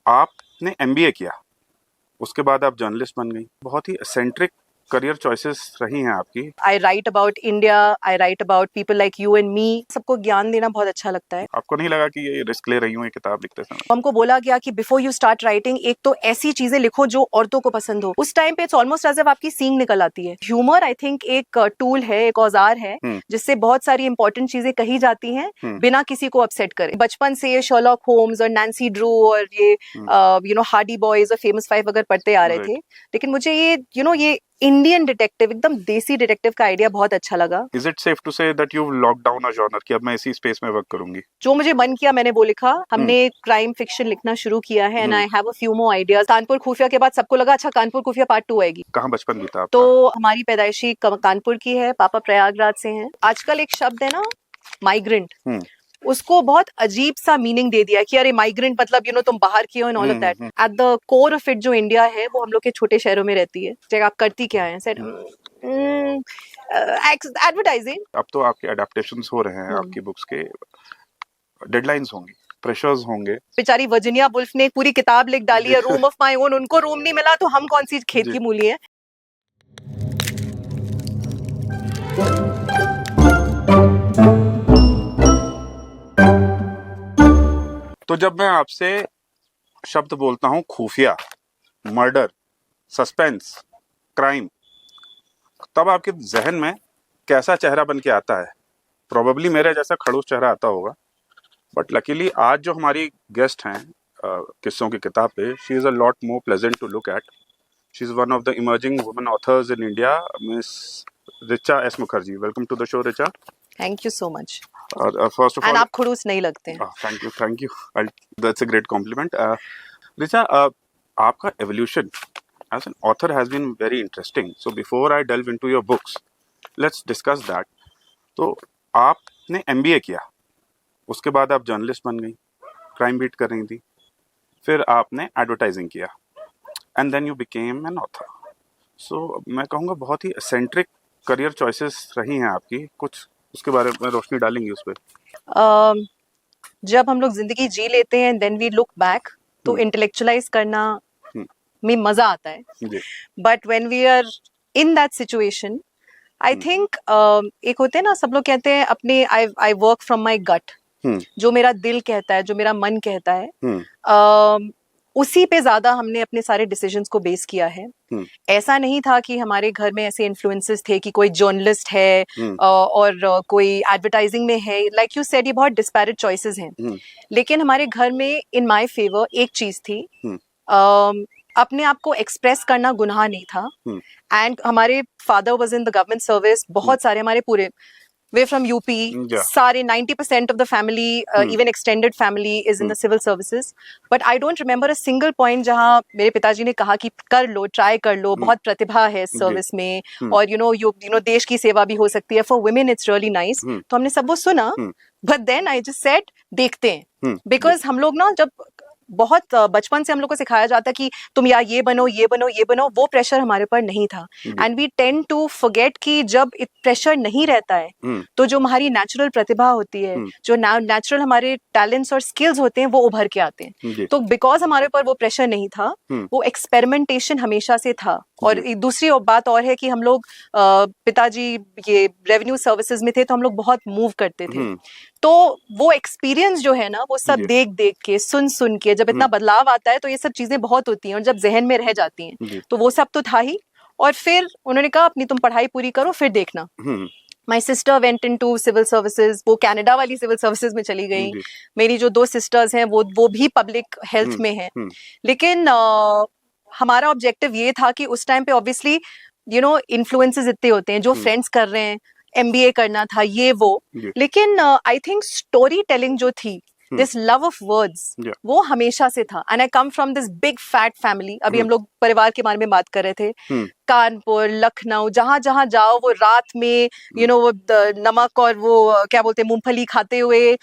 आपने एमबीए किया, उसके बाद आप जर्नलिस्ट बन गई। बहुत ही एसेंट्रिक करियर चॉइसेस रही हैं आपकी। I write about India, I write about people like you and me. सबको ज्ञान देना बहुत अच्छा लगता है। आपको नहीं लगा कि ये रिस्क ले रही हूँ ये किताब लिखते समय? हमको बोला गया कि बिफोर यू स्टार्ट राइटिंग एक तो ऐसी चीजें लिखो जो औरतों को पसंद हो। उस टाइम पे इट्स ऑलमोस्ट एज इफ आपकी सींग निकल आती है। ह्यूमर आई थिंक एक टूल है, एक औजार है जिससे बहुत सारी इंपॉर्टेंट चीजें कही जाती हैं बिना किसी को अपसेट करे। बचपन से ये शर्लॉक होम्स और नैन्सी ड्रू और ये हार्डी बॉयज और फेमस फाइव अगर पढ़ते आ रहे थे, लेकिन मुझे ये ये इंडियन डिटेक्टिव, एकदम देसी डिटेक्टिव का आइडिया बहुत अच्छा लगा। Is it safe to say that you've locked down a genre कि अब मैं इसी स्पेस में वर्क करूंगी? जो मुझे मन किया मैंने वो लिखा। हमने क्राइम फिक्शन लिखना शुरू किया है and I have a few more ideas. Kanpur खुफिया के बाद सबको लगा अच्छा कानपुर खुफिया पार्ट 2 आएगी। कहाँ बचपन बीता आपका? तो हमारी पैदाइशी कानपुर की है, पापा प्रयागराज से हैं। आजकल एक शब्द है ना माइग्रेंट, उसको बहुत अजीब सा मीनिंग दे दिया कि अरे माइग्रेंट मतलब तुम बाहर की हो and all of that. At the core of it जो इंडिया है वो हम लोग के छोटे शहरों में रहती है। जब आप करती क्या है सेट एडवर्टाइजिंग। अब तो आपके अडेप्टेशंस हो रहे हैं आपकी बुक्स के, डेडलाइंस होंगी, प्रेशर्स होंगे। बेचारी वर्जीनिया वुल्फ ने पूरी किताब लिख डाली है, रूम ऑफ माय ओन। उनको रूम नहीं मिला तो हम कौन सी खेत की मूली है। तो जब मैं आपसे शब्द बोलता हूं खुफिया, मर्डर, सस्पेंस, क्राइम, तब आपके जहन में कैसा चेहरा बन के आता है? प्रोबेबली मेरे जैसा खड़ूस चेहरा आता होगा, बट लकीली आज जो हमारी गेस्ट हैं किस्सों की किताब पे, she is a lot more pleasant to look at. She is one of the emerging women authors in India, miss Richa S Mukherjee. Welcome to the show Richa. Thank you so much. First of all आप खड़ूस नहीं लगते हैं। Thank you, that's a great compliment. Richa, आपका evolution as an author has been very interesting. So before I delve into your books, let's discuss that. तो आपने MBA किया, उसके बाद आप जर्नलिस्ट बन गई, क्राइम बीट कर रही थी, फिर आपने एडवर्टाइजिंग किया, and then you became an author. So मैं कहूँगा बहुत ही एसेंट्रिक करियर चॉइसेस रही हैं आपकी। कुछ उसके बारे में रोशनी डालेंगी उस पर? जब हम लोग जिंदगी जी लेते हैं देन वी लुक बैक, तो इंटेलेक्चुअलाइज करना में मजा आता है। But when we are in that situation I think एक होते हैं ना, सब लोग कहते हैं अपने आई वर्क फ्रॉम माई गट, जो मेरा दिल कहता है, जो मेरा मन कहता है, उसी पे ज्यादा हमने अपने सारे डिसीजंस को बेस किया है। ऐसा नहीं था कि हमारे घर में ऐसे इन्फ्लुएंसेस थे कि कोई जर्नलिस्ट है और कोई एडवर्टाइजिंग में है। लाइक यू सेड, ये बहुत डिस्पैरेट चॉइसेस हैं, लेकिन हमारे घर में इन माय फेवर एक चीज थी, अपने आप को एक्सप्रेस करना गुनाह नहीं था। एंड हमारे father was in the government service. बहुत सारे हमारे पूरे वे फ्रॉम यूपी, सारे 90% of the family, even extended family is in the civil services. But I don't remember a single point जहां मेरे पिताजी ने कहा कि कर लो, ट्राई कर लो, बहुत प्रतिभा है इस सर्विस में, और देश की सेवा भी हो सकती है, for women it's really nice. तो हमने सब वो सुना, but then I just said देखते हैं, बिकॉज हम लोग ना जब बहुत बचपन से हम लोग को सिखाया जाता कि तुम या ये बनो, ये बनो, ये बनो, वो प्रेशर हमारे पर नहीं था। And we tend to forget कि जब प्रेशर नहीं रहता है तो जो हमारी नेचुरल प्रतिभा होती है, जो नेचुरल हमारे टैलेंट्स और स्किल्स होते हैं, वो उभर के आते हैं। तो बिकॉज हमारे पर वो प्रेशर नहीं था, वो एक्सपेरिमेंटेशन हमेशा से था। और दूसरी बात और है कि हम लोग पिताजी ये रेवेन्यू सर्विसेज में थे, तो हम लोग बहुत मूव करते थे। तो वो एक्सपीरियंस जो है ना, वो सब देख देख के, सुन सुन के, जब इतना बदलाव आता है तो ये सब चीजें बहुत होती हैं, और जब जहन में रह जाती हैं तो वो सब तो था ही। और फिर उन्होंने कहा अपनी तुम पढ़ाई पूरी करो, फिर देखना। My sister went into civil services, वो कनाडा वाली सिविल सर्विसेज में चली गई। मेरी जो 2 सिस्टर्स हैं वो भी पब्लिक हेल्थ में हैं। लेकिन हमारा ऑब्जेक्टिव ये था कि उस टाइम पे ऑब्वियसली इन्फ्लुएंसेस इतने होते हैं, जो फ्रेंड्स कर रहे हैं, MBA करना था, ये वो। लेकिन आई थिंक स्टोरी टेलिंग जो थी, दिस लव ऑफ वर्ड्स, वो हमेशा से था। And I come from this big fat family. अभी हम लोग परिवार के बारे में बात कर रहे थे। कानपुर, लखनऊ, जहां जहां जाओ वो रात में वो नमक और वो क्या बोलते हैं मूंगफली खाते हुए,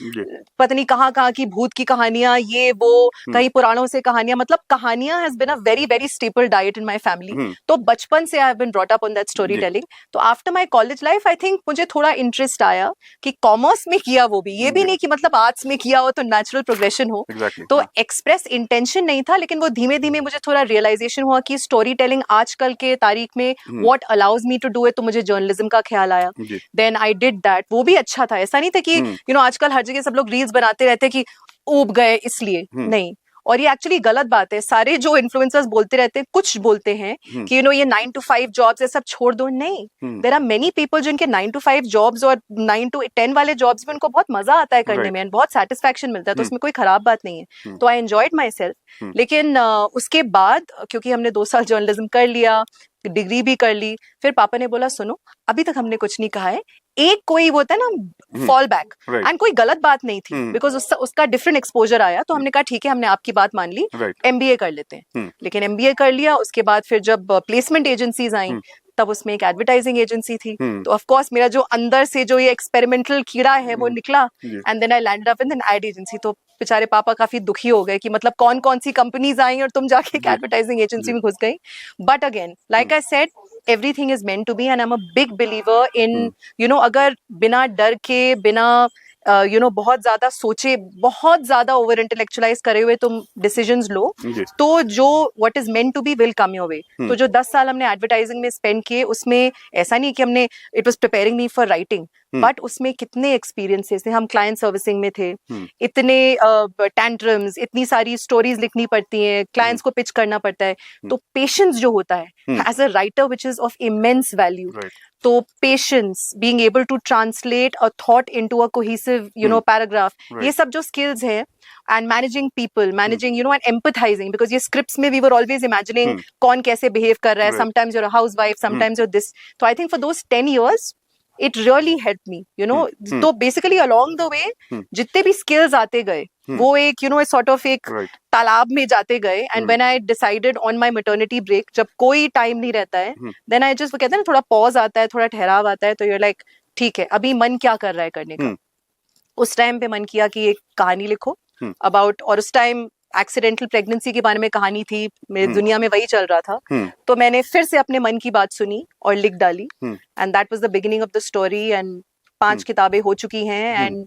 पता नहीं कहाँ कहाँ की भूत की कहानियां, ये वो कहीं पुराणों से कहानियां, मतलब कहानियां has been a very very staple diet in my family. तो बचपन से I have been brought up on that story telling. तो after my college life I think मुझे थोड़ा इंटरेस्ट आया कि कॉमर्स में किया, वो भी ये भी नहीं कि मतलब आर्ट्स में किया हो तो नेचुरल प्रोग्रेशन हो. तो एक्सप्रेस इंटेंशन नहीं था, लेकिन वो धीमे धीमे मुझे थोड़ा रियलाइजेशन हुआ कि स्टोरी टेलिंग आजकल के तारीख में what allows me to do it. तो मुझे जर्नलिज्म का ख्याल आया. Then I did that. वो भी अच्छा था. ऐसा नहीं था कि आजकल हर जगह सब लोग रील्स बनाते रहते कि ऊब गए इसलिए. नहीं. और ये एक्चुअली गलत बात है. सारे जो इन्फ्लुएंसर्स बोलते रहते हैं, कुछ बोलते हैं कि ये 9 to 5 जॉब्स है, सब छोड़ दो. नहीं, देयर आर मेनी पीपल जिनके 9 to 5 जॉब्स और 9 to 10 वाले जॉब्स में उनको बहुत मजा आता है करने में, बहुत सेटिस्फैक्शन मिलता है. तो उसमें कोई खराब बात नहीं है. तो आई एंजॉयड माई सेल्फ. लेकिन उसके बाद क्योंकि हमने 2 साल जर्नलिज्म कर लिया, डिग्री भी कर ली, फिर पापा ने बोला सुनो अभी तक हमने कुछ नहीं कहा है, एक कोई वो होता है ना फॉल बैक. एंड कोई गलत बात नहीं थी, बिकॉज उसका डिफरेंट एक्सपोजर आया. तो हमने कहा ठीक है, हमने आपकी बात मान ली, MBA कर लेते हैं. लेकिन MBA कर लिया, उसके बाद फिर जब प्लेसमेंट एजेंसीज आई तब उसमें एक एडवर्टाइजिंग एजेंसी थी. तो ऑफ कोर्स मेरा जो अंदर से जो ये एक्सपेरिमेंटल कीड़ा है वो निकला. And then I landed up in an ad agency. तो बेचारे पापा काफी दुखी हो गए कि मतलब कौन कौन सी कंपनीज आई और तुम जाके एक एडवर्टाइजिंग एजेंसी में घुस गई. But again like I said, everything is meant to be and I'm a big believer in अगर बिना डर के, बिना बहुत ज्यादा सोचे, बहुत ज्यादा ओवर इंटेलेक्चुअलाइज करे हुए तुम डिसीजंस लो, तो जो what is meant to be will come your way. तो जो 10 साल हमने एडवर्टाइजिंग में स्पेंड किए, उसमें ऐसा नहीं कि हमने it was preparing me for writing, but उसमें कितने एक्सपीरियंसेस थे. हम क्लाइंट सर्विसिंग में थे, इतने टैंट्रम्स, इतनी सारी स्टोरीज लिखनी पड़ती हैं, क्लाइंट्स को पिच करना पड़ता है. तो पेशेंस जो होता है as a writer which is of immense value. तो patience, being able to translate a thought into a cohesive paragraph, ये सब जो स्किल्स हैं, and managing people, managing and empathizing, because ये scripts में we were always imagining कौन कैसे behave कर रहा है. Sometimes you're a housewife, sometimes you're this. So I think for those 10 years it really helped me, तो basically along the way जितने भी skills आते गए, वो एक sort of एक तालाब में जाते गए. And when I decided on my maternity break, जब कोई time नहीं रहता है, then I just, वो कहते हैं ना, थोड़ा pause आता है, थोड़ा ठहराव आता है, तो you're like ठीक है, अभी मन क्या कर रहा है करने का. उस टाइम पे मन किया कि एक कहानी लिखो अबाउट, और उस टाइम एक्सीडेंटल प्रेगनेंसी के बारे में कहानी थी, मेरी दुनिया में वही चल रहा था. तो मैंने फिर से अपने मन की बात सुनी और लिख डाली. And that was the beginning of the story. And 5 किताबें हो चुकी हैं. And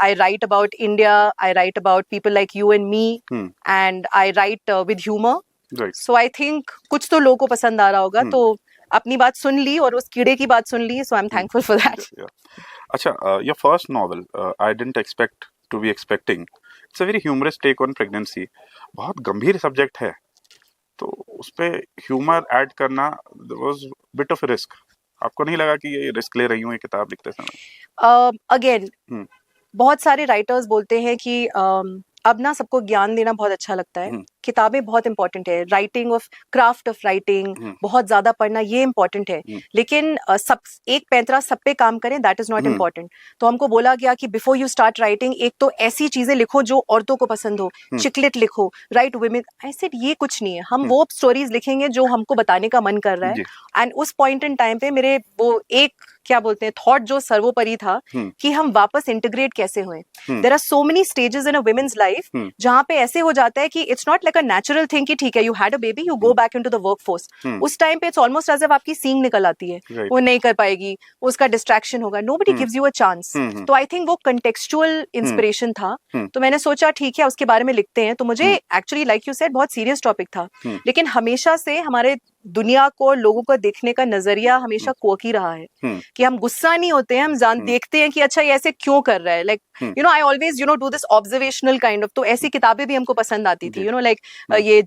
I write about India, I write about people like you and me, and I right with humour. So I think कुछ तो लोगों को पसंद आ रहा होगा. तो अपनी बात सुन ली और उस कीड़े की बात सुन ली. So I am thankful for that. अच्छा, your first novel, I didn't expect to be expecting. It's a very humorous take on pregnancy. बहुत गंभीर सब्जेक्ट है, तो उस पे ह्यूमर ऐड करना there was bit of a risk. आपको नहीं लगा कि ये रिस्क ले रही हूँ ये किताब लिखते समय? अगेन बहुत सारे राइटर्स बोलते हैं कि अब ना सबको ज्ञान देना बहुत अच्छा लगता है. किताबें बहुत इंपॉर्टेंट है, writing of craft of writing बहुत ज्यादा पढ़ना ये इंपॉर्टेंट है. लेकिन सब एक पैंतरा सब पे काम करें, दैट इज नॉट इम्पॉर्टेंट. तो हमको बोला गया कि बिफोर यू स्टार्ट राइटिंग, एक तो ऐसी चीजें लिखो जो औरतों को पसंद हो, चिकलिट लिखो, राइट वुमेन. आई सेड ये कुछ नहीं है, हम वो स्टोरीज लिखेंगे जो हमको बताने का मन कर रहा है. एंड उस पॉइंट इन टाइम पे मेरे वो एक क्या बोलते हैं थॉट जो सर्वोपरि था कि हम वापस इंटीग्रेट कैसे हुए. There are so many stages in a women's life जहां पे ऐसे हो जाता है कि it's not like a natural thing कि ठीक है you had a baby, you go back into the workforce. उस टाइम पे इट्स ऑलमोस्ट एज इफ आपकी सींग निकल आती है, वो नहीं कर पाएगी, उसका डिस्ट्रैक्शन होगा, nobody gives you a chance. तो आई थिंक वो कंटेक्चुअल इंस्पिरेशन था. तो मैंने सोचा ठीक है उसके बारे में लिखते हैं. तो मुझे एक्चुअली लाइक यू सेड बहुत सीरियस टॉपिक था, लेकिन हमेशा से हमारे दुनिया को, लोगों को देखने का नजरिया हमेशा कोकी रहा है कि हम गुस्सा नहीं होते हैं, हम देखते हैं कि अच्छा ये ऐसे क्यों कर रहा है. Like I always do this observational kind of. तो ऐसी किताबें भी हमको पसंद आती थी, लाइक ये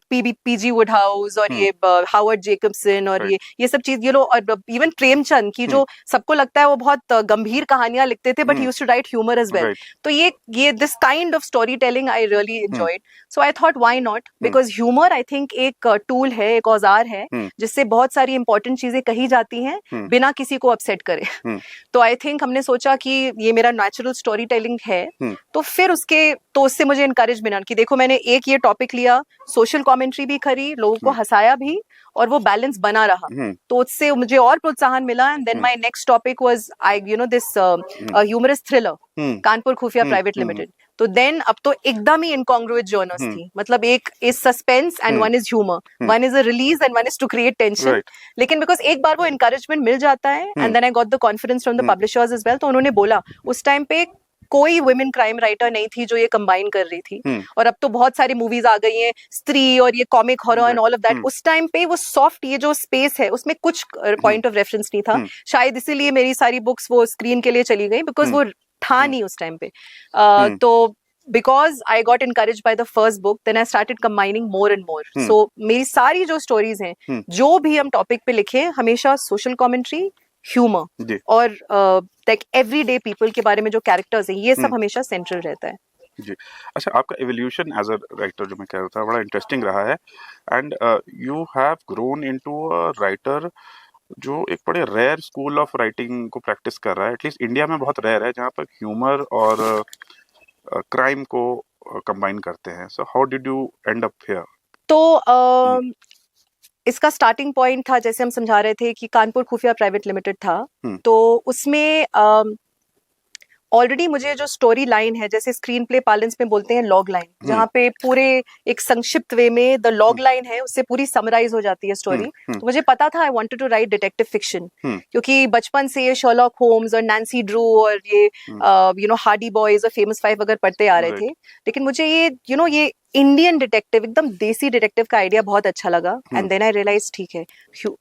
PG वुडहाउस और ये हावर्ड जेकब्सन और ये सब चीज, और इवन प्रेमचंद की जो सबको लगता है वो बहुत गंभीर कहानियां लिखते थे, but he used to write humour as well. तो ये this kind of story telling I really enjoyed. So I thought why not, because humour I think एक टूल है, एक औजार है जिससे बहुत सारी इंपॉर्टेंट चीजें कही जाती हैं बिना किसी को अपसेट करे. तो आई थिंक हमने सोचा कि ये मेरा नेचुरल स्टोरी टेलिंग राइटिंग है तो फिर उससे मुझे इनकरेज मिला कि देखो मैंने एक ये टॉपिक लिया, सोशल कमेंट्री भी करी, लोगों को हंसाया भी और वो बैलेंस बना रहा, तो उससे मुझे और प्रोत्साहन मिला। And then my next topic was this humorous thriller Kanpur Khufiya private limited. तो देन अब तो एकदम ही इनकॉन्ग्रुएंट जर्नल्स थी, मतलब एक is suspense and one is humour, one is a release and one is to create tension. लेकिन बिकॉज एक बार वो एनकरेजमेंट मिल जाता है and then I got the confidence from the publishers as well, तो उन्होंने बोला उस टाइम पे कोई वुमेन क्राइम राइटर नहीं थी जो ये कंबाइन कर रही थी, और अब तो बहुत सारी मूवीज आ गई हैं स्त्री और ये comic horror and all of that. उस टाइम पे वो सॉफ्ट ये जो स्पेस है उसमें कुछ पॉइंट ऑफ रेफरेंस नहीं था, शायद इसीलिए मेरी सारी बुक्स वो स्क्रीन के लिए चली गई, बिकॉज वो था नहीं उस टाइम पे। तो because I got encouraged by the first book, then I started combining more and more. So मेरी सारी जो stories हैं, जो भी हम topic पे लिखे, हमेशा social commentary, humor और like everyday people के बारे में जो characters हैं, ये सब हमेशा central रहता है। जी, अच्छा, आपका evolution as a writer जो मैं कह रहा था बड़ा interesting रहा है, and you have grown into a writer जो एक बड़े रेयर स्कूल ऑफ राइटिंग को प्रैक्टिस कर रहा है, एटलीस्ट इंडिया में बहुत रेयर है, जहाँ पर ह्यूमर और क्राइम को कंबाइन करते हैं। So how did you and up here? तो इसका स्टार्टिंग पॉइंट था, जैसे हम समझा रहे थे कि कानपुर खुफिया प्राइवेट लिमिटेड था, तो उसमें ऑलरेडी मुझे जो स्टोरी लाइन है, जैसे स्क्रीन प्ले पार्लेंस में बोलते हैं लॉग लाइन, जहाँ पे पूरे एक संक्षिप्त वे में द लॉग लाइन है, उससे पूरी समराइज हो जाती है स्टोरी। तो मुझे पता था I wanted to write detective fiction, क्योंकि बचपन से ये शर्लॉक होम्स और नैन्सी ड्रू और ये हार्डी बॉयज और फेमस फाइव अगर पढ़ते आ रहे थे, लेकिन मुझे ये ये इंडियन डिटेक्टिव, एकदम देसी डिटेक्टिव का आइडिया बहुत अच्छा लगा। एंड देन आई रियलाइज ठीक है,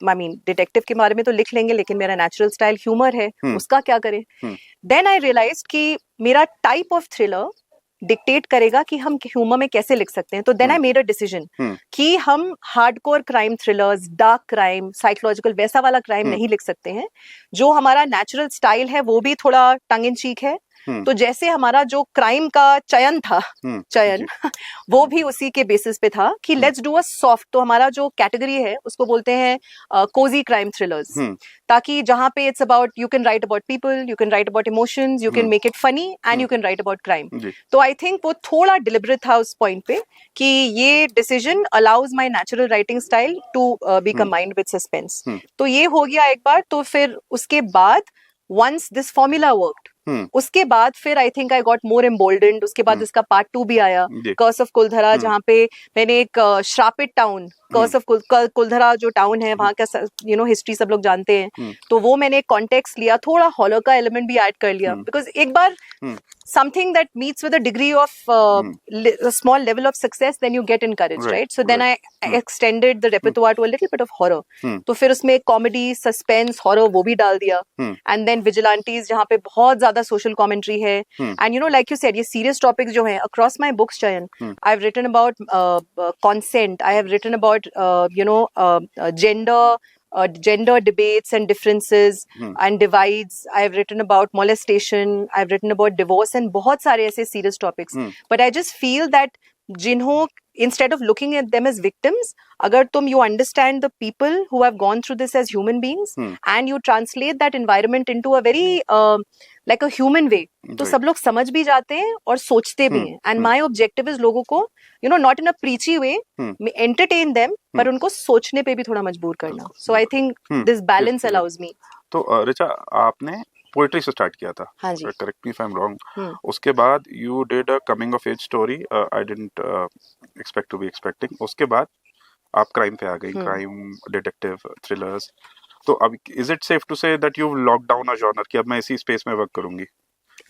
आई मीन डिटेक्टिव के बारे में तो लिख लेंगे, लेकिन मेरा नेचुरल स्टाइल ह्यूमर है, उसका क्या करें। देन आई रियलाइज कि मेरा टाइप ऑफ थ्रिलर डिक्टेट करेगा कि हम ह्यूमर में कैसे लिख सकते हैं। तो then I made a decision कि हम hardcore crime thrillers, dark crime, psychological वैसा वाला क्राइम नहीं लिख सकते हैं। जो हमारा नेचुरल स्टाइल है वो भी थोड़ा टंग इन चीक है, तो जैसे हमारा जो क्राइम का चयन था, वो भी उसी के बेसिस पे था कि लेट्स डू अ सॉफ्ट। तो हमारा जो कैटेगरी है उसको बोलते हैं कोजी क्राइम थ्रिलर्स, ताकि जहां पे it's about, you can write about people, you can write about emotions, you can make it funny and you can write about crime. तो आई थिंक वो थोड़ा डिलिबरेट था उस पॉइंट पे कि ये decision allows my natural writing style to be combined with suspense. तो ये हो गया एक बार। तो फिर उसके बाद वंस दिस फॉर्मूला वर्कड, उसके बाद फिर I think I got more एम्बोल्डेंड। उसके बाद इसका पार्ट 2 भी आया, कर्स ऑफ कुलधरा, जहाँ पे मैंने एक श्रापित टाउन, कर्स ऑफ कुलधरा जो टाउन है वहाँ का हिस्ट्री सब लोग जानते हैं, तो वो मैंने कॉन्टेक्स्ट लिया, थोड़ा हॉरर का एलिमेंट भी ऐड कर लिया, बिकॉज एक बार something that meets with a degree of a small level of success, then you get encouraged, right? So then I extended the repertoire to a little bit of horror. तो फिर उसमें comedy, suspense, horror वो भी डाल दिया, and then vigilantes जहाँ पे बहुत ज्यादा social commentary है, and like you said, ये serious topics जो हैं across my books, Chayan, I've written about consent, I have written about gender debates and differences and divides. I've written about molestation, I've written about divorce and बहुत सारे ऐसे serious topics. But I just feel that जिन्हों, instead of looking at them as victims, अगर तुम you understand the people who have gone through this as human beings and you translate that environment into a very like a human way, तो सब लोग समझ भी जाते हैं और सोचते भी हैं। And my objective is लोगों को not in a preachy way, entertain them, पर उनको सोचने पे भी थोड़ा मजबूर करना। So I think this balance allows me. तो ऋचा, आपने पोएट्री से स्टार्ट किया था, correct me if I am wrong. उसके बाद you did a coming of age story, I didn't expect to be expecting. उसके बाद आप क्राइम पे आ गई, क्राइम, डिटेक्टिव, थ्रिलर्स। तो अब is it safe to say that you lock down a genre कि अब मैं इसी स्पेस में वर्क करूंगी?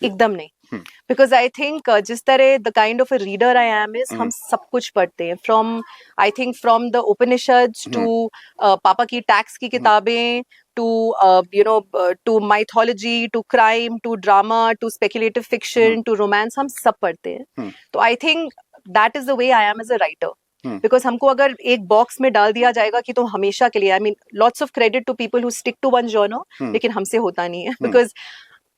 एकदम नहीं, बिकॉज आई थिंक जिस तरह the kind of a reader I am is, हम सब कुछ पढ़ते हैं, फ्रॉम द उपनिषद्स टू पापा की टैक्स की किताबें, to mythology, to crime, to drama, to speculative fiction, to romance, हम सब पढ़ते हैं। तो I think that is the way I am as a writer. Because हमको अगर एक बॉक्स में डाल दिया जाएगा कि तुम हमेशा के लिए, I mean lots of credit to people who stick to one genre, लेकिन हमसे होता नहीं है, because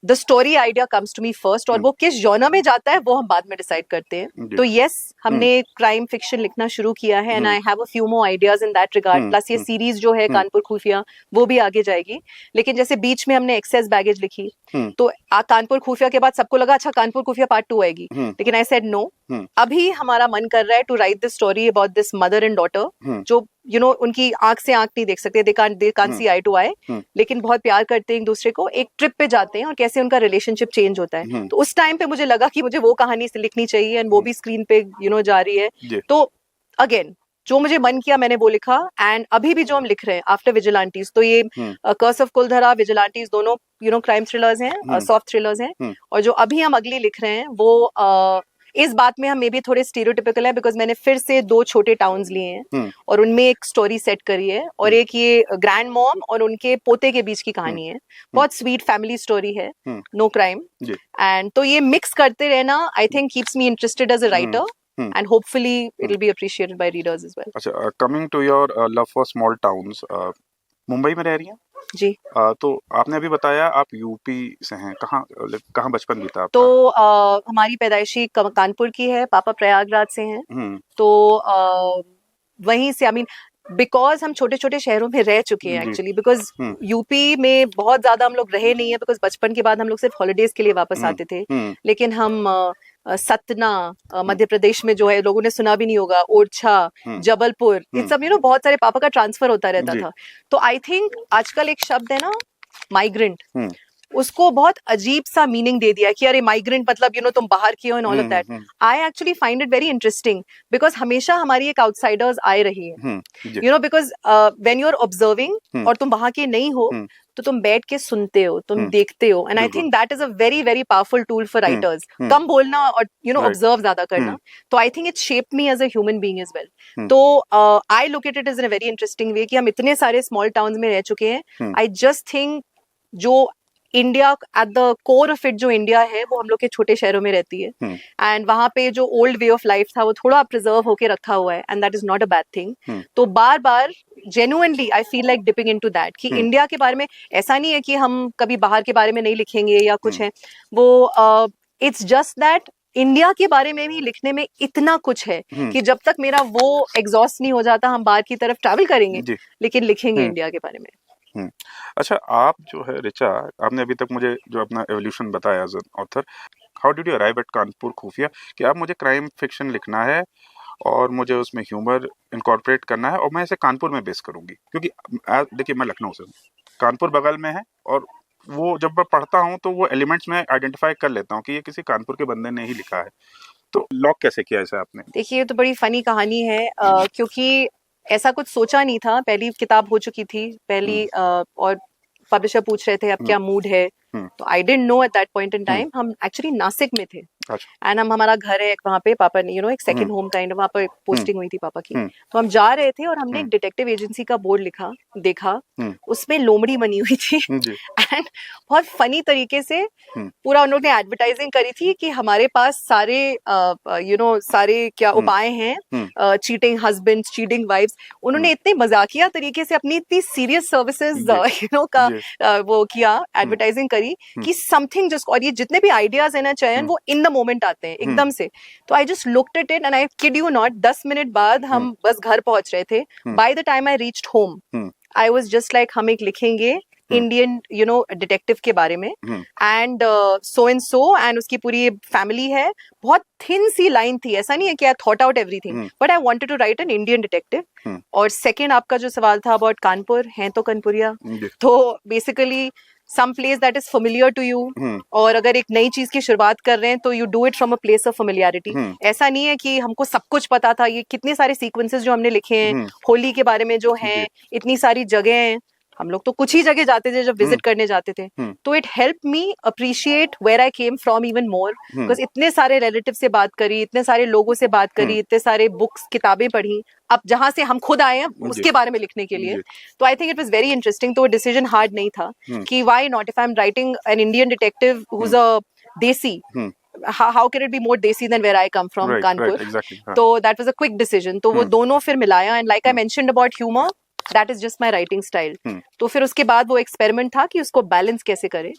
the story idea comes to me first, और वो किस जॉनर में जाता है वो हम बाद में डिसाइड करते हैं. तो यस, हमने क्राइम फिक्शन लिखना शुरू किया है, and I have a few more ideas in that regard. Plus ये सीरीज जो है कानपुर खुफिया, वो भी आगे जाएगी. लेकिन जैसे बीच में हमने एक्सेस बैगेज लिखी, तो कानपुर खुफिया के बाद सबको लगा अच्छा कानपुर खुफिया पार्ट 2 आएगी, लेकिन आई सेड नो. अभी हमारा मन कर रहा है to write this story about this mother and daughter, जो उनकी आंख से आंख नहीं देख सकते, they can't see I to आई, लेकिन बहुत प्यार करते हैं एक दूसरे को, एक ट्रिप पे जाते हैं और कैसे उनका रिलेशनशिप चेंज होता है. तो उस टाइम पे मुझे लगा कि मुझे वो कहानी लिखनी चाहिए, एंड वो भी स्क्रीन पे जा रही है. तो अगेन जो मुझे मन किया मैंने वो लिखा. एंड अभी भी जो हम लिख रहे हैं आफ्टर विजिलेंटीज, तो ये कर्स ऑफ कुलधरा, विजिलेंटीज दोनों क्राइम थ्रिलर्स हैं, सॉफ्ट थ्रिलर्स हैं. और जो अभी हम अगली लिख रहे हैं वो इस बात में हम मे भी थोड़े स्टीरियोटिपिकल है, बिकॉज मैंने फिर से 2 छोटे टाउन्स लिए हैं और उनमें एक स्टोरी सेट करी है, और एक ये ग्रैंड मॉम और उनके पोते के बीच की कहानी है. बहुत स्वीट फैमिली स्टोरी है, नो क्राइम. एंड तो ये मिक्स करते रहना I think keeps me interested as a writer, and hopefully it'll be appreciated by readers as well. अच्छा, coming to your love for small towns, Mumbai में रह रही हैं जी. तो आपने अभी बताया आप यूपी से हैं. कहाँ बचपन बीता आपका? तो हमारी पैदाइशी कानपुर की है, पापा प्रयागराज से हैं. तो वहीं से, आई मीन बिकॉज हम छोटे छोटे शहरों में रह चुके हैं एक्चुअली, बिकॉज यूपी में बहुत ज्यादा हम लोग रहे नहीं है, बिकॉज बचपन के बाद हम लोग सिर्फ हॉलीडेज के लिए वापस आते थे. लेकिन हम सतना मध्य प्रदेश में जो है, लोगों ने सुना भी नहीं होगा, ओरछा, जबलपुर, इन सब बहुत सारे पापा का ट्रांसफर होता रहता था. तो आई थिंक आजकल एक शब्द है ना माइग्रेंट, उसको बहुत अजीब सा मीनिंग दे दिया कि अरे माइग्रेंट मतलब तुम बाहर की हो and all of that. I actually find it very interesting, because हमेशा हमारी एक आउटसाइडर्स आए रही है, because when you are observing और तुम वहां के नहीं हो, तो तुम बैठ के सुनते हो, तुम देखते हो. And I think that is a very very powerful tool for writers. कम बोलना और ऑब्जर्व ज्यादा करना. तो I think it shaped me as a human being as well. तो I look at it is in a very interesting way कि हम इतने सारे स्मॉल टाउन्स में रह चुके हैं. आई जस्ट थिंक जो India at the core of it, जो इंडिया है वो हम लोग के छोटे शहरों में रहती है. एंड वहां पे जो ओल्ड वे ऑफ लाइफ था वो थोड़ा प्रिजर्व होके रखा हुआ है, and that is not a bad thing. तो बार बार genuinely I feel like dipping into that कि इंडिया के बारे में ऐसा नहीं है कि हम कभी बाहर के बारे में नहीं लिखेंगे या कुछ है. वो इट्स जस्ट दैट इंडिया के बारे में भी लिखने में इतना कुछ है कि जब तक मेरा वो एग्जॉस्ट नहीं हो जाता, हम बाहर की तरफ ट्रैवल करेंगे लेकिन लिखेंगे इंडिया के बारे में. अच्छा, आप जो है ऋचा, आपने अभी तक मुझे जो अपना एवोल्यूशन बताया as an author, how did you arrive at Kanpur Khufiya कि आप मुझे क्राइम फिक्शन लिखना है और मुझे उसमें ह्यूमर इनकॉर्पोरेट करना है और मैं इसे कानपुर में बेस करूंगी? क्योंकि देखिए मैं लखनऊ से हूँ, कानपुर बगल में है, और वो जब मैं पढ़ता हूँ तो वो एलिमेंट्स में आइडेंटिफाई कर लेता हूँ कि ये किसी कानपुर के बंदे ने ही लिखा है. तो लॉक कैसे किया इसे आपने? देखिए ये तो बड़ी फनी कहानी है, क्योंकि ऐसा कुछ सोचा नहीं था. पहली किताब हो चुकी थी पहली, और पब्लिशर पूछ रहे थे अब क्या मूड है, तो I didn't know at that point in time. हम एक्चुअली नासिक में थे, एंड हमारा घर है वहाँ पे, पापा ने एक सेकंड होम काइंड, वहाँ पर पोस्टिंग हुई थी पापा की. तो हम जा रहे थे और हमने एक डिटेक्टिव एजेंसी का बोर्ड देखा, उसमें लोमड़ी बनी हुई थी. एंड बहुत फनी तरीके से पूरा उन्होंने एडवर्टाइजिंग करी थी कि हमारे पास सारे सारे क्या उपाय हैं, चीटिंग हस्बैंड्स, चीटिंग वाइफ्स. उन्होंने इतने मजाकिया तरीके से अपनी इतनी सीरियस सर्विसेज का वो किया, एडवर्टाइजिंग करी कि समथिंग जिसको, और ये जितने भी आइडियाज है ना चयन, वो इन द मोमेंट आते हैं एकदम से. तो I just looked at it and I kid you not, 10 minute बाद हम बस घर पहुंच रहे थे. By the time I reached home I was just like हम एक लिखेंगे इंडियन डिटेक्टिव के बारे में, and so and so, and उसकी पूरी फैमिली है. बहुत थिन सी लाइन थी, ऐसा नहीं है कि I thought out everything, but I wanted to write an Indian detective. और सेकंड आपका जो सवाल था अबाउट कानपुर, हैं तो कानपुरिया, तो basically some place that is familiar to you, और अगर एक नई चीज की शुरुआत कर रहे हैं तो you do it from a place of familiarity. ऐसा नहीं है कि हमको सब कुछ पता था. ये कितने सारे सीक्वेंसेस जो हमने लिखे हैं होली के बारे में जो हैं, इतनी सारी जगह हैं, हम लोग तो कुछ ही जगह जाते थे जब विजिट करने जाते थे. तो it help me appreciate where I came from even more, because इतने सारे रिलेटिव से बात करी, इतने सारे लोगों से बात करी, इतने सारे बुक्स किताबें पढ़ी, अब जहां से हम खुद आए हैं उसके बारे में लिखने के लिए. तो I think it was very interesting. तो डिसीजन हार्ड नहीं था कि why not, if I am writing an Indian detective who is a देसी, how can it be more desi than where I come from, right, Kanpur? Right, exactly. So that was a quick decision. तो वो दोनों फिर मिलाया, and like I mentioned about humor, that is just my writing style. तो फिर उसके बाद वो एक्सपेरिमेंट था कि उसको बैलेंस कैसे करें।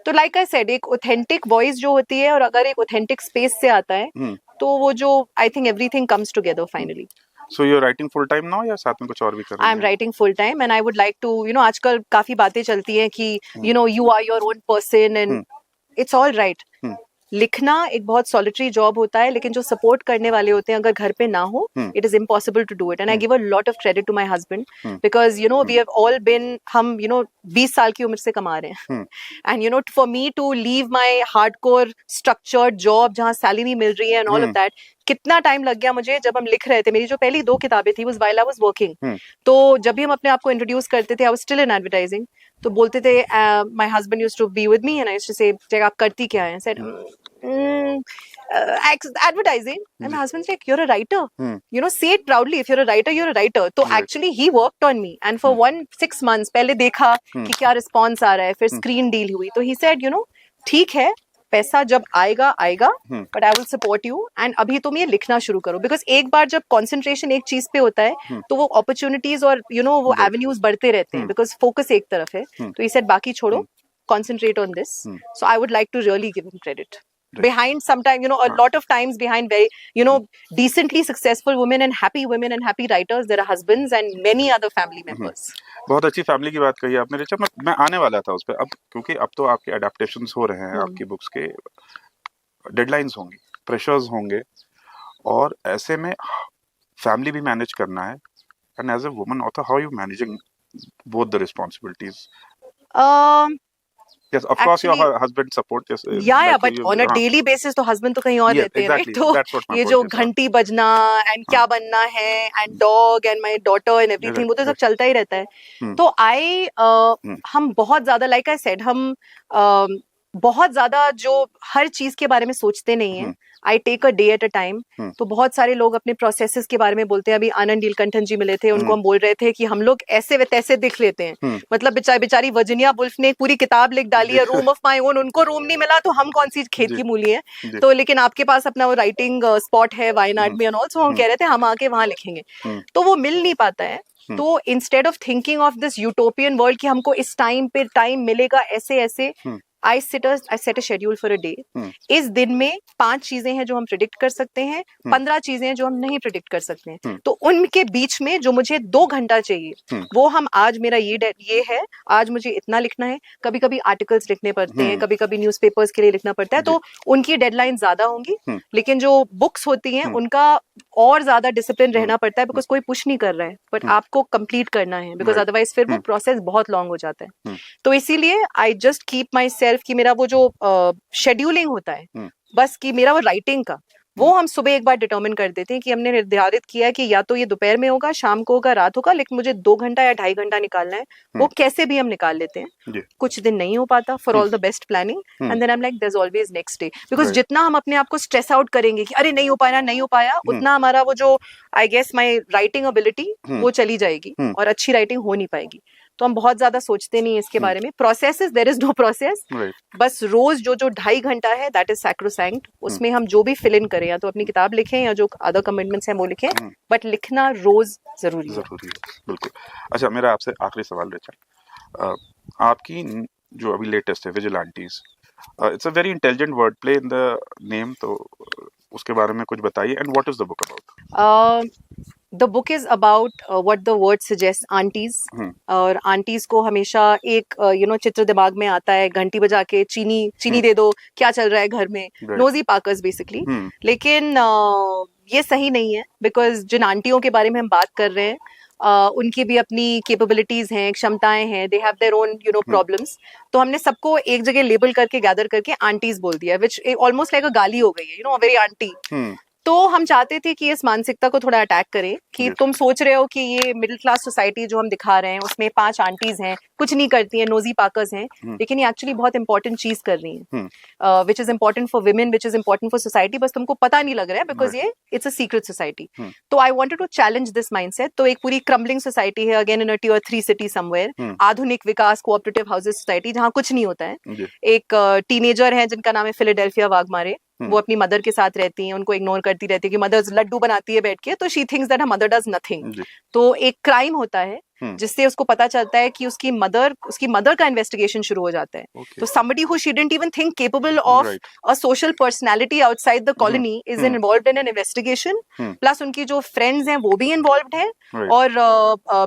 तो लाइक आई सेड, एक ऑथेंटिक वॉइस जो होती है और अगर एक ऑथेंटिक स्पेस से आता है तो वो जो I think everything comes together finally. So you're writing full time now या साथ में कुछ और भी कर रही आई हैं? Am writing full time and I would like to आजकल काफी बातें चलती हैं कि you are your own person and it's all right. लिखना एक बहुत सॉलिटरी जॉब होता है, लेकिन जो सपोर्ट करने वाले होते हैं अगर घर पे ना हो, it is impossible to do it. And I give a lot of credit to my husband because we have all been, हम 20 साल की उम्र से कमा रहे हैं and for me to leave my hardcore structured job जहाँ सैलरी मिल रही है एंड ऑल ऑफ दैट, कितना टाइम लग गया मुझे। जब हम लिख रहे थे, मेरी जो पहली 2 किताबें थी was while I was working. तो जब भी हम अपने आप को इंट्रोड्यूस करते थे, I was still in advertising, तो बोलते थे my husband used to be with me and I used to say जब आप करती क्या है, said advertising and my husband's like, you're a writer, say it proudly, if you're a writer you're a writer. तो actually he worked on me and for 6 months पहले देखा कि क्या रिस्पॉन्स आ रहा है, फिर स्क्रीन डील हुई, तो he said ठीक है, पैसा जब आएगा आएगा, but I will support you and अभी तुम ये लिखना शुरू करो। बिकॉज एक बार जब कॉन्सेंट्रेशन एक चीज पे होता है तो वो अपॉर्चुनिटीज और वो एवेन्यूज बढ़ते रहते हैं, बिकॉज फोकस एक तरफ है। तो ये सेड बाकी छोड़ो, concentrate on this. So I would like to really give him credit. Behind sometimes, a lot of times behind very, decently successful women and happy happy writers, there are husbands and many other family members. बहुत अच्छी family की बात कही आपने रिचा। मैं आने वाला था उस पर अब, क्योंकि अब तो आपके अडेप्टेशंस हो रहे हैं, आपकी बुक्स के डेडलाइंस होंगी, प्रेशर्स होंगे, और ऐसे में फैमिली भी मैनेज करना है। And as a woman author, how are you managing both the responsibilities? Yes, of course your husband support. Yes, yeah, but on a daily basis तो husband तो कहीं और रहते हैं, right? तो ये जो घंटी बजना and क्या बनना है and dog and my daughter and everything, वो तो सब चलता ही रहता है। तो हम बहुत ज्यादा, like I said, हम बहुत ज्यादा जो हर चीज के बारे में सोचते नहीं है। I take a day at a time. तो बहुत सारे लोग अपने प्रोसेसेस के बारे में बोलते हैं। अभी आनंद नीलकंठन जी मिले थे, उनको हम बोल रहे थे कि हम लोग ऐसे व तैसे दिख लेते हैं। मतलब बेचारी वर्जीनिया वुल्फ ने पूरी किताब लिख डाली है, रूम ऑफ माई ओन, उनको रूम नहीं मिला तो हम कौन सी खेत की मूली है। तो लेकिन आपके पास अपना वो राइटिंग स्पॉट है वायनाड में, एंड ऑल्सो हम कह रहे थे हम आके वहां लिखेंगे, तो वो मिल नहीं पाता है। तो instead of thinking of this utopian world कि हमको इस टाइम पे टाइम मिलेगा ऐसे, I set a schedule for a day. इस दिन में 5 चीजें हैं जो हम प्रिडिक्ट कर सकते हैं, 15 चीजें हैं जो हम नहीं प्रिडिक्ट कर सकते हैं। तो उनके बीच में जो मुझे 2 घंटा चाहिए, वो हम आज मेरा ये है, आज मुझे इतना लिखना है। कभी कभी आर्टिकल्स लिखने पड़ते हैं, कभी कभी न्यूज़पेपर्स के लिए लिखना पड़ता है, तो उनकी डेडलाइन ज्यादा होंगी। लेकिन जो बुक्स होती हैं उनका और ज्यादा डिसिप्लिन रहना पड़ता है, बिकॉज कोई पुश नहीं कर रहा है, बट आपको कंप्लीट करना है, बिकॉज अदरवाइज फिर वो प्रोसेस बहुत लॉन्ग हो जाता है। तो इसीलिए I just keep my self कि मेरा वो जो शेड्यूलिंग होता है, बस कि मेरा वो राइटिंग का, वो हम सुबह एक बार डिटर्मिन कर देते हैं कि हमने निर्धारित किया है कि या तो ये दोपहर में होगा, शाम को होगा, रात होगा, लेकिन मुझे 2 घंटा या 2.5 घंटा निकालना है। वो कैसे भी हम निकाल लेते हैं। कुछ दिन नहीं हो पाता, for all the best planning, and then I am like there is always next day. Because जितना हम अपने आप को स्ट्रेस आउट करेंगे कि अरे नहीं हो पाया, उतना हमारा वो जो I guess my writing ability वो चली जाएगी और अच्छी राइटिंग हो नहीं पाएगी। तो हम बहुत ज्यादा सोचते नहीं इसके बारे में। Process, there is no process, बस रोज जो 2.5 घंटा है दैट इज सैक्रोसैंक्ट। उसमें हम जो भी फिल इन करें, या तो अपनी किताब लिखें या जो अदर कमिटमेंट्स हैं वो लिखें, बट लिखना रोज जरूरी है। बिल्कुल। अच्छा, मेरा आपसे आखिरी सवाल रिचा, आपकी जो अभी लेटेस्ट है vigilantes, it's a very intelligent word play in the name, तो उसके बारे में कुछ बताइए। And what is the book about? The book is about what the word suggests, aunties. और aunties को हमेशा एक चित्र दिमाग में आता है, घंटी बजा के चीनी दे दो, क्या चल रहा है घर में, नोजी पाकर्स बेसिकली। लेकिन ये सही नहीं है, बिकॉज जिन आंटियों के बारे में हम बात कर रहे हैं उनकी भी अपनी कैपेबिलिटीज हैं, क्षमताएं हैं, they have their own problems. तो हमने सबको एक जगह लेबल करके गैदर करके आंटीज बोल दिया, विच ऑलमोस्ट लाइक अ गाली हो गई है, वेरी आंटी। तो हम चाहते थे कि इस मानसिकता को थोड़ा अटैक करें कि तुम सोच रहे हो कि ये मिडिल क्लास सोसाइटी जो हम दिखा रहे हैं उसमें 5 आंटीज हैं, कुछ नहीं करती हैं, नोजी पाकर्स हैं, लेकिन ये एक्चुअली बहुत इंपॉर्टेंट चीज कर रही हैं, which is important for women, which is important for society, बस तुमको पता नहीं लग रहा है, बिकॉज ये इट्स अ सीक्रेट सोसाइटी। तो I wanted to challenge this mindset. तो एक पूरी क्रम्बलिंग सोसाइटी है, again in a Tier 3 city somewhere, Adhunik Vikas cooperative houses society, जहाँ कुछ नहीं होता है। एक टीनेजर है जिनका नाम है फिलाडेल्फिया वाघमारे, वो अपनी मदर के साथ रहती हैं, उनको इग्नोर करती रहती है कि मदर लड्डू बनाती है बैठ के, तो she thinks that her mother does nothing. तो एक क्राइम होता है जिससे उसको पता चलता है कि उसकी मदर का इन्वेस्टिगेशन शुरू हो जाता है. तो somebody who she didn't even think capable of a social personality outside the colony is involved in an investigation. Plus उनकी जो फ्रेंड्स हैं वो भी इन्वॉल्व हैं, और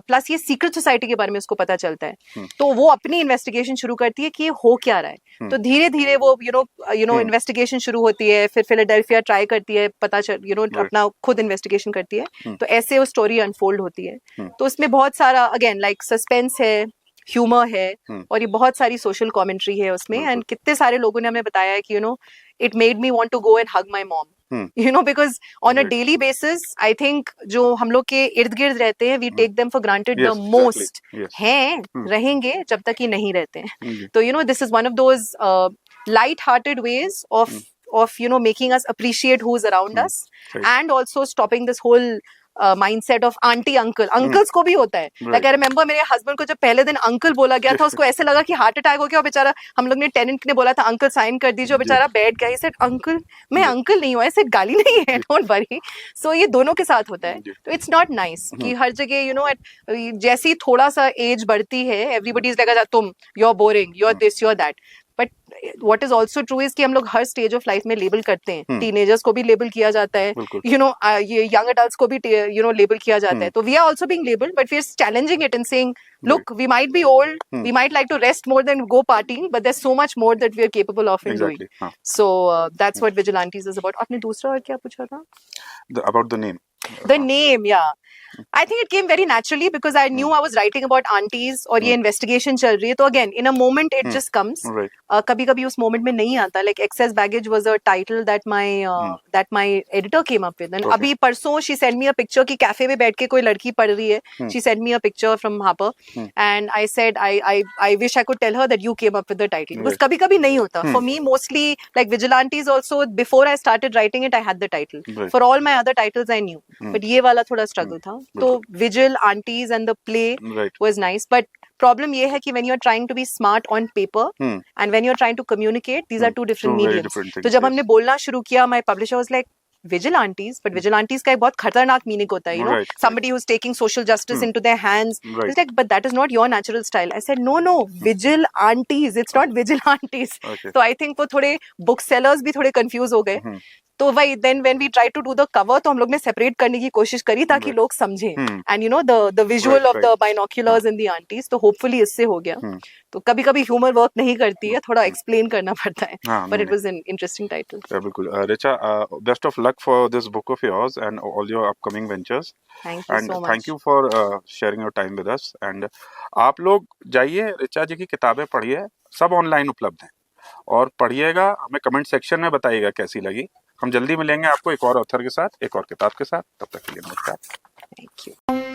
प्लस ये सीक्रेट सोसाइटी के बारे में उसको पता चलता है. तो वो अपनी इन्वेस्टिगेशन शुरू करती है कि ये हो क्या रहा है. तो धीरे धीरे वो यू नो इन्वेस्टिगेशन शुरू होती है, फिर फिलाडेल्फिया ट्राई करती है, पता चल अपना खुद इन्वेस्टिगेशन करती है. तो ऐसे वो स्टोरी अनफोल्ड होती है. तो उसमें बहुत सारा अगेन लाइक सस्पेंस है, ह्यूमर है, और ये बहुत सारी सोशल कमेंट्री है उसमें. एंड कितने सारे लोगों ने हमें बताया है कि it made me want to go and hug my mom. Because on a daily basis I think जो हम लोग के इर्द गिर्द रहते हैं, we take them for granted the most. हैं रहेंगे जब तक ये नहीं रहते हैं. तो this is one of those light hearted ways of making us appreciate who's around us, and also stopping this whole mindset of auntie uncle. Uncles को भी होता है. Like I remember मेरे हस्बैंड को जब पहले दिन अंकल बोला गया था, उसको ऐसे लगा कि हार्ट अटैक हो गया. और बेचारा हम लोग ने टेनेंट ने बोला था अंकल साइन कर दीजिए, बेचारा बैठ गया. सेड अंकल, मैं अंकल नहीं हूँ, ऐसे गाली नहीं है, डोंट वरी. सो ये दोनों के साथ होता है. तो इट्स नॉट नाइस कि हर जगह जैसी थोड़ा सा एज बढ़ती है, एवरीबडी इज लाइक तुम you are boring, you are this, you are that. But what is also true is कि हम लोग हर स्टेज ऑफ लाइफ में लेबल करते हैं. टीनेजर्स को भी लेबल किया जाता है, ये यंग अडल्ट्स को भी लेबल किया जाता है. तो we are also being labelled, but we are challenging it and saying look, we might be old, we might like to rest more than go partying, but there's so much more that we are capable of in doing. So that's what Vigilantes is about. आपने दूसरा और क्या पूछा था? About the name. The name, yeah. I think it came very naturally because I knew I was writing about aunties और ये investigation चल रही है. तो again, in a moment it just comes. कभी-कभी उस moment में नहीं आता. Like excess baggage was a title that my editor came up with. And अभी परसों she sent me a picture कि कैफे में बैठ के कोई लड़की पढ़ रही है. She sent me a picture from Harper. And I said I wish I could tell her that you came up with the title. Because कभी-कभी नहीं होता. For me, mostly like Vigilantes also, before I started writing it, I had the title. For all my other titles I knew. But ये वाला थोड़ा struggle था. तो Vigil, Aunties and the play was nice. But problem ये है कि when you're trying to be smart on paper and when you're trying to communicate, these are two different mediums. तो जब हमने बोलना शुरू किया, my publisher was like, Vigilantes, but Vigilantes का एक बहुत खतरनाक meaning होता है, somebody who's taking social justice into their hands. It's like, but that is not your natural style. I said, no, Vigilantes, it's not Vigilantes. So I think वो थोड़े booksellers भी थोड़े confuse हो गए. तो वही then when we tried to do the cover, तो हम लोग ने separate करने की कोशिश करी ताकि लोग समझें. And the visual of the binoculars and the aunties, तो hopefully इससे हो गया. तो कभी-कभी humor work नहीं करती है, थोड़ा explain करना पड़ता है. But it was an interesting title. बिल्कुल. Richa, best of luck for this book of yours and all your upcoming ventures. Thank you so much. Thank you for sharing your time with us. And आप लोग जाइए रिचा जी की किताबें पढ़िए, सब online उपलब्ध हैं, और पढ़िएगा, हमें कमेंट सेक्शन में बताइएगा कैसी लगी. हम जल्दी मिलेंगे आपको एक और ऑथर के साथ, एक और किताब के साथ. तब तक के लिए नमस्कार. Thank you.